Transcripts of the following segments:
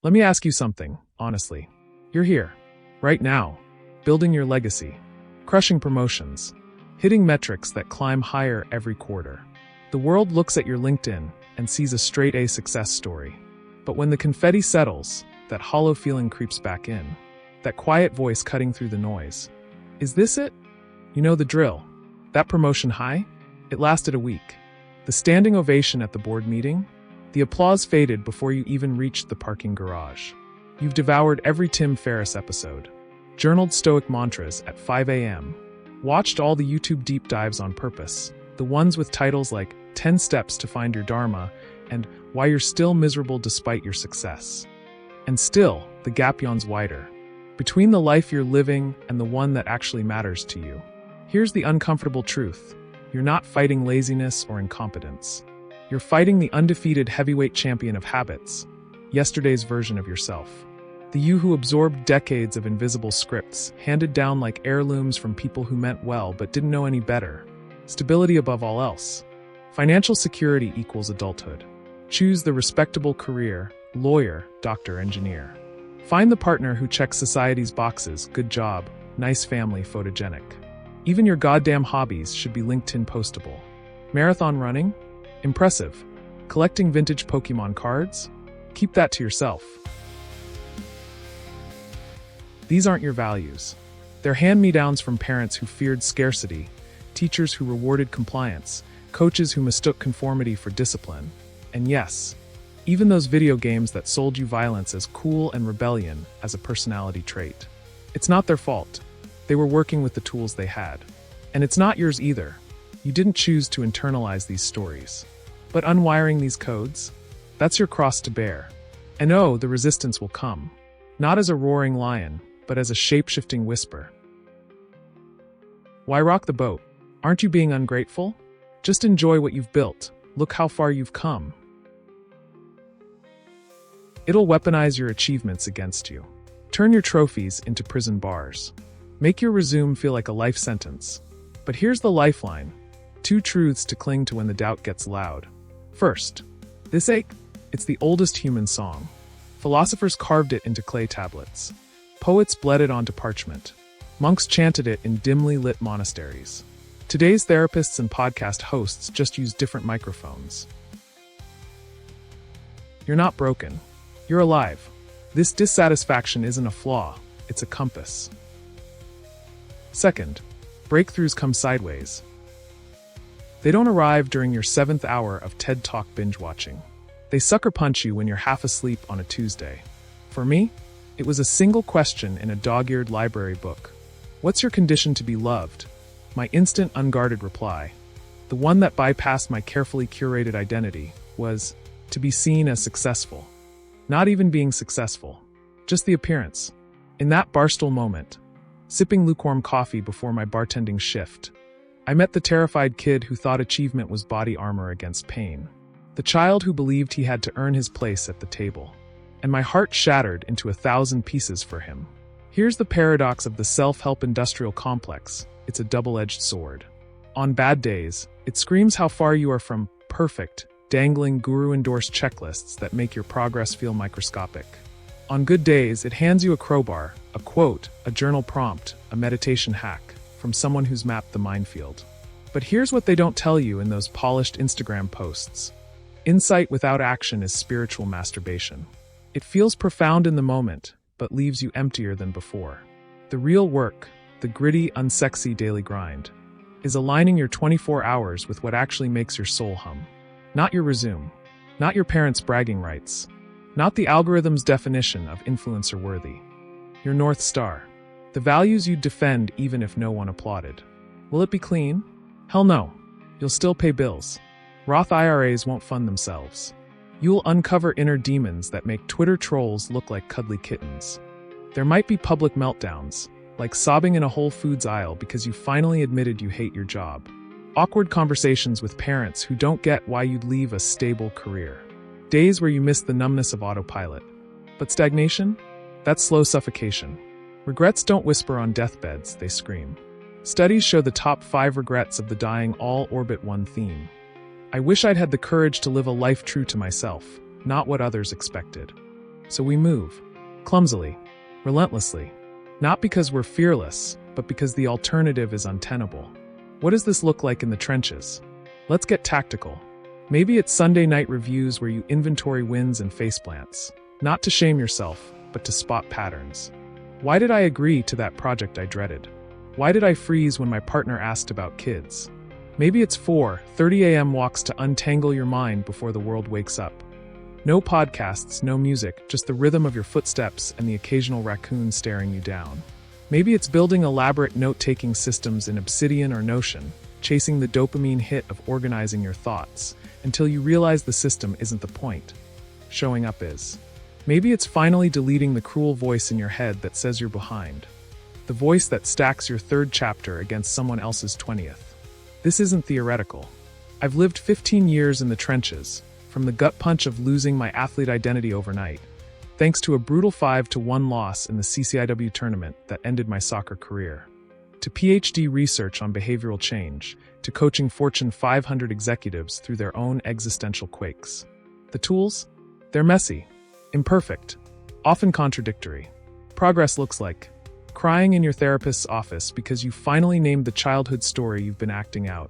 Let me ask you something, honestly. You're here, right now, building your legacy, crushing promotions, hitting metrics that climb higher every quarter. The world looks at your LinkedIn and sees a straight A success story. But when the confetti settles, that hollow feeling creeps back in, that quiet voice cutting through the noise. Is this it? You know the drill. That promotion high? It lasted a week. The standing ovation at the board meeting? The applause faded before you even reached the parking garage. You've devoured every Tim Ferriss episode, journaled stoic mantras at 5 a.m., watched all the YouTube deep dives on purpose, the ones with titles like 10 Steps to Find Your Dharma and Why You're Still Miserable Despite Your Success. And still, the gap yawns wider, between the life you're living and the one that actually matters to you. Here's the uncomfortable truth. You're not fighting laziness or incompetence. You're fighting the undefeated heavyweight champion of habits, yesterday's version of yourself. The you who absorbed decades of invisible scripts, handed down like heirlooms from people who meant well but didn't know any better. Stability above all else. Financial security equals adulthood. Choose the respectable career, lawyer, doctor, engineer. Find the partner who checks society's boxes, good job, nice family, photogenic. Even your goddamn hobbies should be LinkedIn postable. Marathon running? Impressive. Collecting vintage Pokemon cards? Keep that to yourself. These aren't your values. They're hand-me-downs from parents who feared scarcity, teachers who rewarded compliance, coaches who mistook conformity for discipline, and yes, even those video games that sold you violence as cool and rebellion as a personality trait. It's not their fault. They were working with the tools they had. And it's not yours either. You didn't choose to internalize these stories. But unwiring these codes, that's your cross to bear. And oh, the resistance will come. Not as a roaring lion, but as a shape-shifting whisper. Why rock the boat? Aren't you being ungrateful? Just enjoy what you've built. Look how far you've come. It'll weaponize your achievements against you. Turn your trophies into prison bars. Make your resume feel like a life sentence. But here's the lifeline. 2 truths to cling to when the doubt gets loud. First, this ache? It's the oldest human song. Philosophers carved it into clay tablets. Poets bled it onto parchment. Monks chanted it in dimly lit monasteries. Today's therapists and podcast hosts just use different microphones. You're not broken. You're alive. This dissatisfaction isn't a flaw, it's a compass. Second, breakthroughs come sideways. They don't arrive during your 7th hour of TED Talk binge watching. They sucker punch you when you're half asleep on a Tuesday. For me, it was a single question in a dog-eared library book. What's your condition to be loved? My instant, unguarded reply, the one that bypassed my carefully curated identity, was to be seen as successful. Not even being successful, just the appearance. In that barstool moment, sipping lukewarm coffee before my bartending shift, I met the terrified kid who thought achievement was body armor against pain. The child who believed he had to earn his place at the table. And my heart shattered into 1,000 pieces for him. Here's the paradox of the self-help industrial complex. It's a double-edged sword. On bad days, it screams how far you are from perfect, dangling guru-endorsed checklists that make your progress feel microscopic. On good days, it hands you a crowbar, a quote, a journal prompt, a meditation hack, from someone who's mapped the minefield. But here's what they don't tell you in those polished Instagram posts. Insight without action is spiritual masturbation. It feels profound in the moment, but leaves you emptier than before. The real work, the gritty, unsexy daily grind, is aligning your 24 hours with what actually makes your soul hum. Not your resume, not your parents' bragging rights, not the algorithm's definition of influencer worthy. Your North Star, the values you'd defend even if no one applauded. Will it be clean? Hell no. You'll still pay bills. Roth IRAs won't fund themselves. You'll uncover inner demons that make Twitter trolls look like cuddly kittens. There might be public meltdowns, like sobbing in a Whole Foods aisle because you finally admitted you hate your job. Awkward conversations with parents who don't get why you'd leave a stable career. Days where you miss the numbness of autopilot. But stagnation? That's slow suffocation. Regrets don't whisper on deathbeds, they scream. Studies show the top 5 regrets of the dying all orbit one theme. I wish I'd had the courage to live a life true to myself, not what others expected. So we move. Clumsily. Relentlessly. Not because we're fearless, but because the alternative is untenable. What does this look like in the trenches? Let's get tactical. Maybe it's Sunday night reviews where you inventory wins and faceplants. Not to shame yourself, but to spot patterns. Why did I agree to that project I dreaded? Why did I freeze when my partner asked about kids? Maybe it's 4:30 a.m. walks to untangle your mind before the world wakes up. No podcasts, no music, just the rhythm of your footsteps and the occasional raccoon staring you down. Maybe it's building elaborate note-taking systems in Obsidian or Notion, chasing the dopamine hit of organizing your thoughts, until you realize the system isn't the point. Showing up is. Maybe it's finally deleting the cruel voice in your head that says you're behind. The voice that stacks your third chapter against someone else's 20th. This isn't theoretical. I've lived 15 years in the trenches, from the gut punch of losing my athlete identity overnight, thanks to a brutal 5-1 loss in the CCIW tournament that ended my soccer career, to PhD research on behavioral change, to coaching Fortune 500 executives through their own existential quakes. The tools? They're messy, imperfect, often contradictory. Progress looks like crying in your therapist's office because you finally named the childhood story you've been acting out.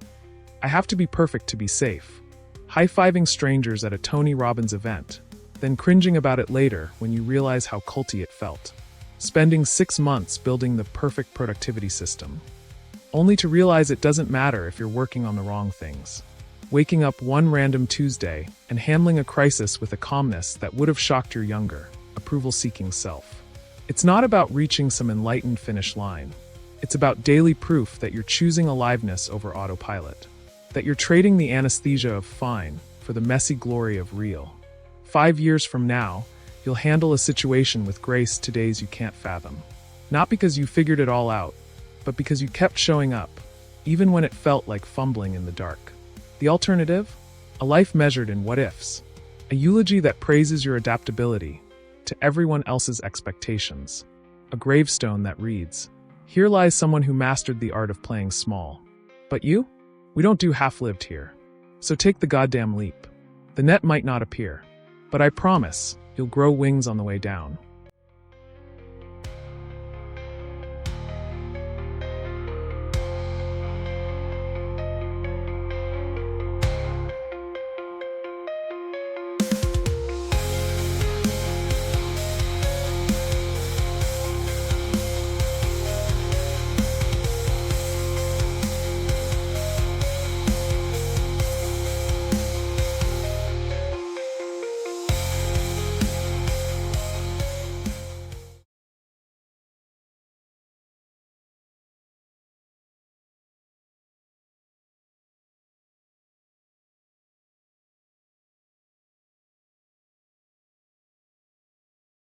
I have to be perfect to be safe. High-fiving strangers at a Tony Robbins event, then cringing about it later when you realize how culty it felt. Spending 6 months building the perfect productivity system, only to realize it doesn't matter if you're working on the wrong things. Waking up one random Tuesday and handling a crisis with a calmness that would have shocked your younger, approval-seeking self. It's not about reaching some enlightened finish line. It's about daily proof that you're choosing aliveness over autopilot. That you're trading the anesthesia of fine for the messy glory of real. 5 years from now, you'll handle a situation with grace today's you can't fathom. Not because you figured it all out, but because you kept showing up, even when it felt like fumbling in the dark. The alternative? A life measured in what-ifs. A eulogy that praises your adaptability to everyone else's expectations. A gravestone that reads, "Here lies someone who mastered the art of playing small." But you? We don't do half-lived here. So take the goddamn leap. The net might not appear, but I promise you'll grow wings on the way down.